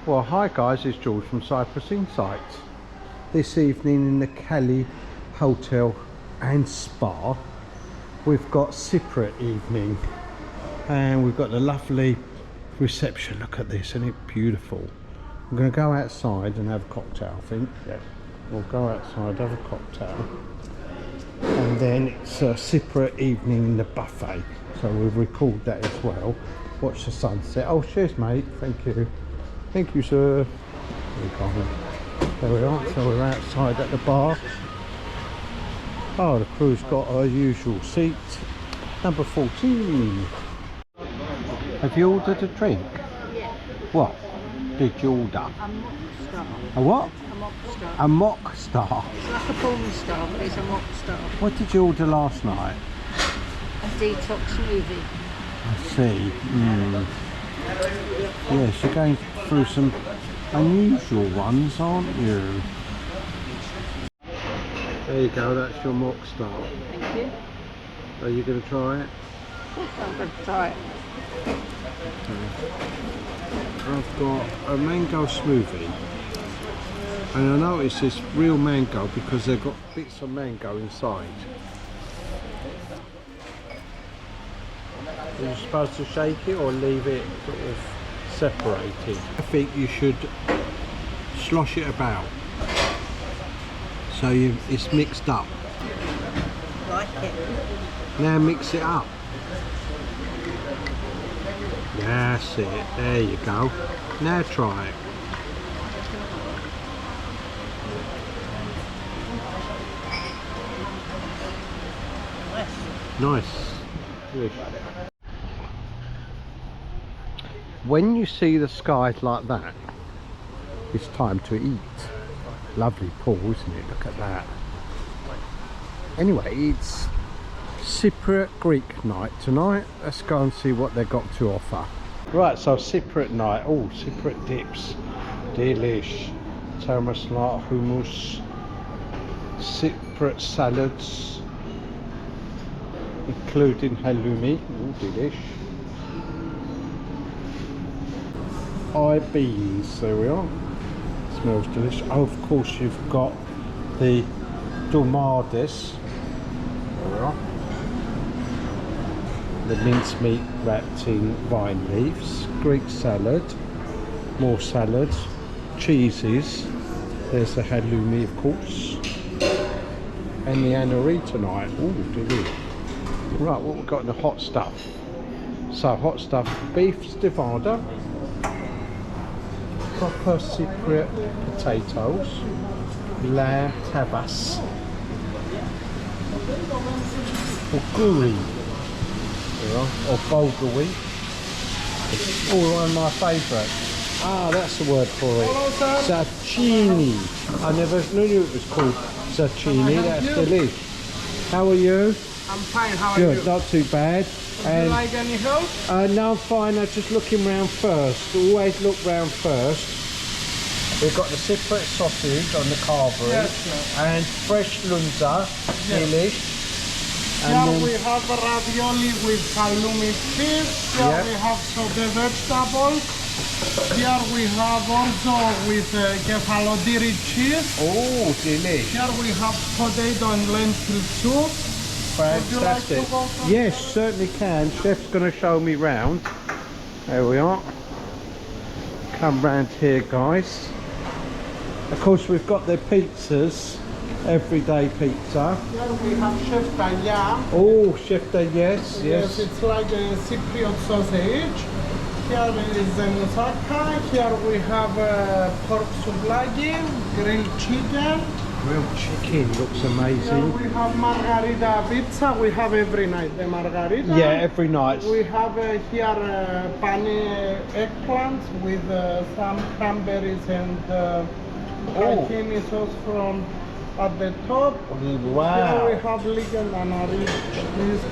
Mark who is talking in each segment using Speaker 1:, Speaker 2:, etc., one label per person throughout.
Speaker 1: Well, hi guys, it's George from Cyprus Insights. This evening in the Cali Hotel and Spa, we've got Cypriot evening, and we've got the lovely reception. Look at this, isn't it beautiful? I'm going to go outside and have a cocktail, I think. Yeah, we'll go outside, have a cocktail, and then it's a Cypriot evening in the buffet, so we'll record that as well. Watch the sunset. Oh, cheers mate, thank you. Thank you, sir. There we are, so we're outside at the bar. Oh, the crew's got our usual seat. Number 14. Have you ordered a drink?
Speaker 2: Yeah.
Speaker 1: What did you order?
Speaker 2: A mock star.
Speaker 1: A what?
Speaker 2: A mock star.
Speaker 1: A mock star.
Speaker 2: It's like a porn star, but it's a mock star.
Speaker 1: What did you order last night?
Speaker 2: A detox smoothie.
Speaker 1: I see. Yes, you're going through some unusual ones, aren't you? There you go, that's your mock star.
Speaker 2: Thank you.
Speaker 1: Are you going to try it?
Speaker 2: I'm going to try it.
Speaker 1: I've got a mango smoothie, and I noticed it's real mango because they've got bits of mango inside. Are you supposed to shake it or leave it sort of separated? I think you should slosh it about so it's mixed up.
Speaker 2: Like it.
Speaker 1: Now mix it up. That's it, there you go. Now try it. Nice. Good. When you see the skies like that, it's time to eat. Lovely pool, isn't it? Look at that. Anyway, it's Cypriot Greek night tonight. Let's go and see what they've got to offer. Right, so Cypriot night. Oh, Cypriot dips. Delish. Termoslat, hummus. Cypriot salads, including halloumi. Oh, delish. Beans, there we are. Smells delicious. Oh, of course you've got the domades. There we are. The mincemeat wrapped in vine leaves. Greek salad. More salad. Cheeses. There's the halloumi, of course. And the anori tonight. Oh, delicious. Right, what we've got in the hot stuff. So, hot stuff, beef stivada. Proper Cypriot potatoes, la tabas, or guri, or bulgari. It's all one of my favourites. Ah, that's the word for it. Zucchini. I never knew it was called zucchini. That's delicious. How are you?
Speaker 3: I'm fine, how are you?
Speaker 1: Good, not too bad.
Speaker 3: Would you like any help?
Speaker 1: No, I'm fine. I'm just looking round first. Always look round first. We've got the Cypriot sausage on the carvery,
Speaker 3: yes,
Speaker 1: and fresh lunza, delish.
Speaker 3: Here we have a ravioli with halloumi cheese. Here we have sauté vegetables. Here we have orzo with kefalodiri cheese.
Speaker 1: Oh, delish.
Speaker 3: Here we have potato and lentil soup.
Speaker 1: Fantastic.
Speaker 3: Would you like to go
Speaker 1: Yes, certainly can. Chef's going to show me round. There we are. Come round here, guys. Of course, we've got the pizzas, everyday pizza.
Speaker 3: Here we have chef Tanya.
Speaker 1: Oh, chef Tanya, yes.
Speaker 3: Yes, it's like a Cypriot sausage. Here is the moussaka. Here we have pork souvlaki, grilled chicken.
Speaker 1: Grilled chicken looks
Speaker 3: Here
Speaker 1: amazing.
Speaker 3: we have margarita pizza. We have every night the margarita.
Speaker 1: Yeah, every night.
Speaker 3: We have here pane eggplants with some cranberries and tahini sauce from at the top.
Speaker 1: Wow.
Speaker 3: Here we have leek and anari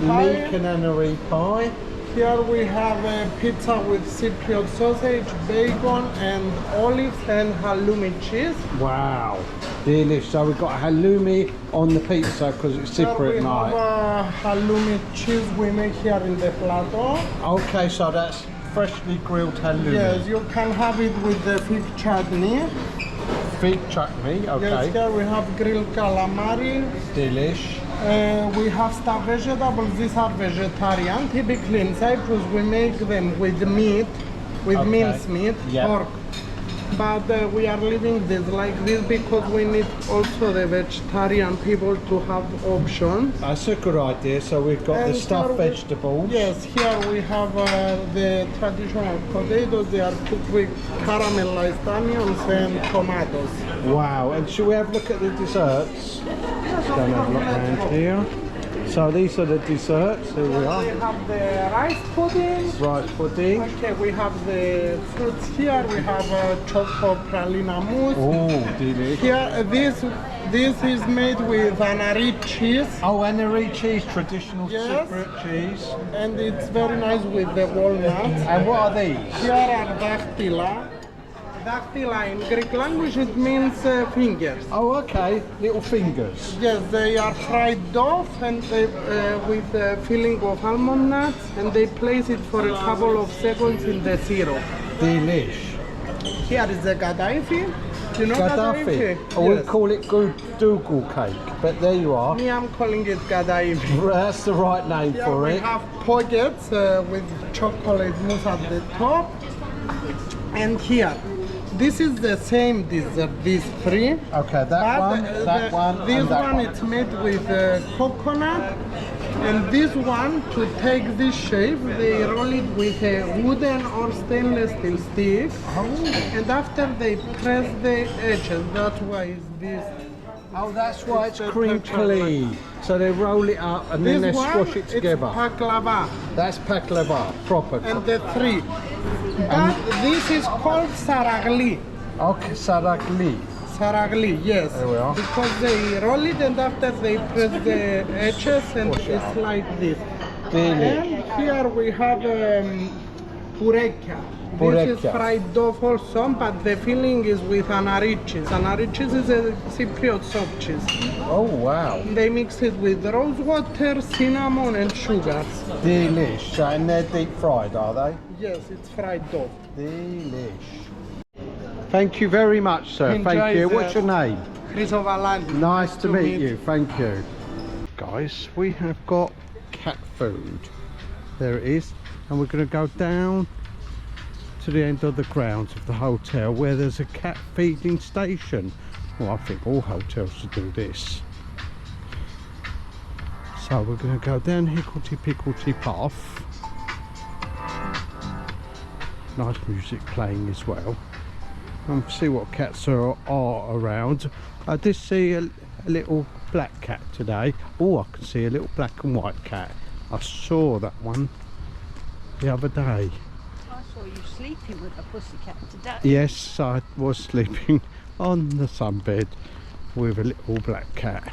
Speaker 1: Leek and anari pie.
Speaker 3: Here we have a pizza with Cypriot sausage, bacon and olives and halloumi cheese.
Speaker 1: Wow. Delicious. So we've got halloumi on the pizza because it's Cypriot
Speaker 3: Here we
Speaker 1: night.
Speaker 3: have halloumi cheese we make here in the plateau.
Speaker 1: Okay, so that's freshly grilled halloumi.
Speaker 3: Yes, you can have it with the fig chutney.
Speaker 1: Fig chutney, okay.
Speaker 3: Yes, here we have grilled calamari.
Speaker 1: Delish.
Speaker 3: We have stuffed vegetables. These are vegetarian. Typically in Cyprus we make them with meat, with minced meat, pork. But we are leaving this like this because we need also the vegetarian people to have options.
Speaker 1: That's a good idea. So we've got
Speaker 3: And
Speaker 1: the stuffed
Speaker 3: here we-
Speaker 1: vegetables.
Speaker 3: Yes, here we have the traditional potatoes. They are cooked with caramelized onions and tomatoes.
Speaker 1: Wow. And should we have a look at the desserts? Don't have a look around here. So these are the desserts. Here we are.
Speaker 3: We have the rice pudding.
Speaker 1: Rice pudding.
Speaker 3: Okay, we have the fruits here. We have choco pralina mousse.
Speaker 1: Oh, delicious.
Speaker 3: Here, this is made with anari cheese,
Speaker 1: Oh, anari cheese, traditional
Speaker 3: Yes.
Speaker 1: Cypriot cheese.
Speaker 3: and it's very nice with the walnuts.
Speaker 1: And what are these?
Speaker 3: Here are daktila. Daktila in Greek language it means fingers.
Speaker 1: Oh, okay. Little fingers.
Speaker 3: Yes, they are fried dough and they, with a filling of almond nuts, and they place it for a couple of seconds in the syrup.
Speaker 1: Delish.
Speaker 3: Here is the gadaifi. You know
Speaker 1: Gaddafi. Oh, we call it Dougal cake, but there you are.
Speaker 3: Me, I'm calling it gadaifi.
Speaker 1: That's the right name
Speaker 3: Here
Speaker 1: for
Speaker 3: we
Speaker 1: it.
Speaker 3: have pockets with chocolate mousse at the top. And here, this is the same dessert, these three.
Speaker 1: Okay, that one, that one,
Speaker 3: This
Speaker 1: and that
Speaker 3: one,
Speaker 1: one.
Speaker 3: it's made with coconut. And this one, to take this shape, they roll it with a wooden or stainless steel stick. And after they press the edges, that's why it's this.
Speaker 1: Oh, that's why it's
Speaker 3: It's a
Speaker 1: crinkly. So they roll it up and then they
Speaker 3: This one,
Speaker 1: squash it together.
Speaker 3: it's baklava.
Speaker 1: That's baklava, proper.
Speaker 3: And the three. But this is called saragli.
Speaker 1: Okay, saragli.
Speaker 3: Saragli, yes.
Speaker 1: There we are.
Speaker 3: Because they roll it and after they press the edges and
Speaker 1: Wash it
Speaker 3: it's
Speaker 1: out.
Speaker 3: like this.
Speaker 1: Delish.
Speaker 3: And here we have purekia. This
Speaker 1: Purekia.
Speaker 3: is fried dough also, but the filling is with anari cheese. Anari cheese is a Cypriot soft cheese.
Speaker 1: Oh, wow.
Speaker 3: They mix it with rose water, cinnamon and sugars.
Speaker 1: Delish. So, and they're deep fried, are they?
Speaker 3: Yes, it's fried dough.
Speaker 1: Delish. Thank you very much, sir.
Speaker 3: Enjoy
Speaker 1: Thank you.
Speaker 3: the-
Speaker 1: What's your name?
Speaker 3: Chrysovalandi.
Speaker 1: Nice to meet you. Thank you. Guys, we have got cat food. There it is. And we're going to go down to the end of the grounds of the hotel where there's a cat feeding station. Well, I think all hotels should do this. So we're going to go down Hicklety Picklety Path. Nice music playing as well. And see what cats are around. I did see a little black cat today. Oh, I can see a little black and white cat. I saw that one the other day.
Speaker 2: I saw you sleeping with a pussycat today.
Speaker 1: Yes, I was sleeping on the sunbed with a little black cat.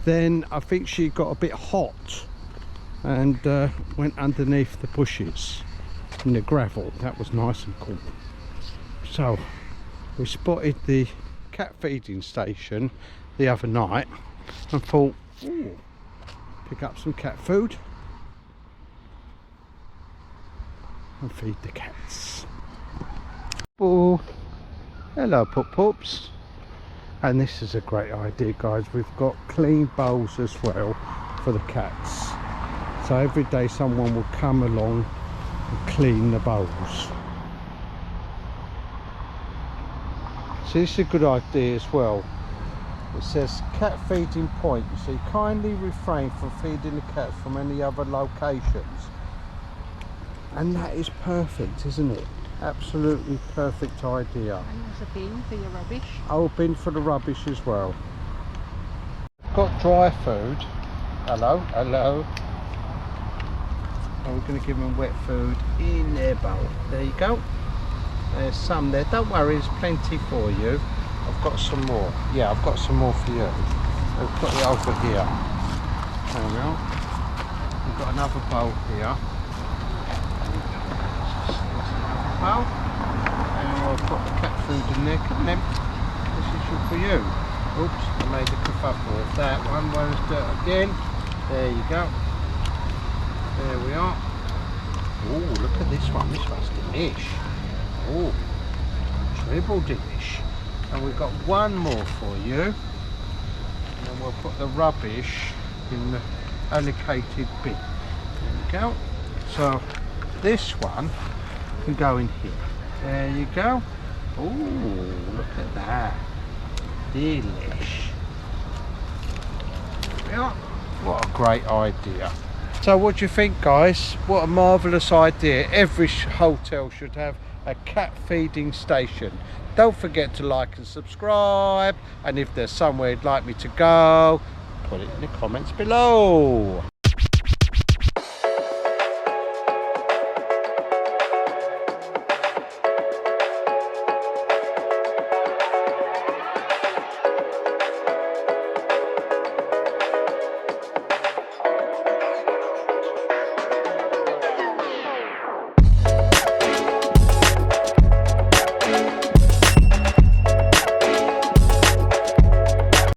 Speaker 1: Then I think she got a bit hot and went underneath the bushes in the gravel. That was nice and cool. So we spotted the cat feeding station the other night and thought, ooh, pick up some cat food and feed the cats. Oh, hello pups. And this is a great idea, guys. We've got clean bowls as well for the cats. So every day someone will come along and clean the bowls. So this is a good idea as well. It says cat feeding point. So you kindly refrain from feeding the cats from any other locations. And that is perfect, isn't it? Absolutely perfect idea.
Speaker 2: And there's a bin for your rubbish.
Speaker 1: Oh, bin for the rubbish as well. got dry food. Hello, hello. And we're going to give them wet food in their bowl. There you go. There's some there. Don't worry, there's plenty for you. I've got some more. Yeah, I've got some more for you. I've got it over here. There we are. We've got another bowl here. Bowl. And I'll put the cat food in there. Come on, this is for you. Oops, I made a kerfuffle of that one. Let's do it again. There you go. There we are. Oh, look at this one. This one's delish. Oh, triple delish. And we've got one more for you. And then we'll put the rubbish in the allocated bin. There we go. So this one can go in here. There you go. Oh, look at that. Delish. There we are. What a great idea. So what do you think, guys? What a marvellous idea. Every hotel should have a cat feeding station. Don't forget to like and subscribe, and if there's somewhere you'd like me to go, put it in the comments below.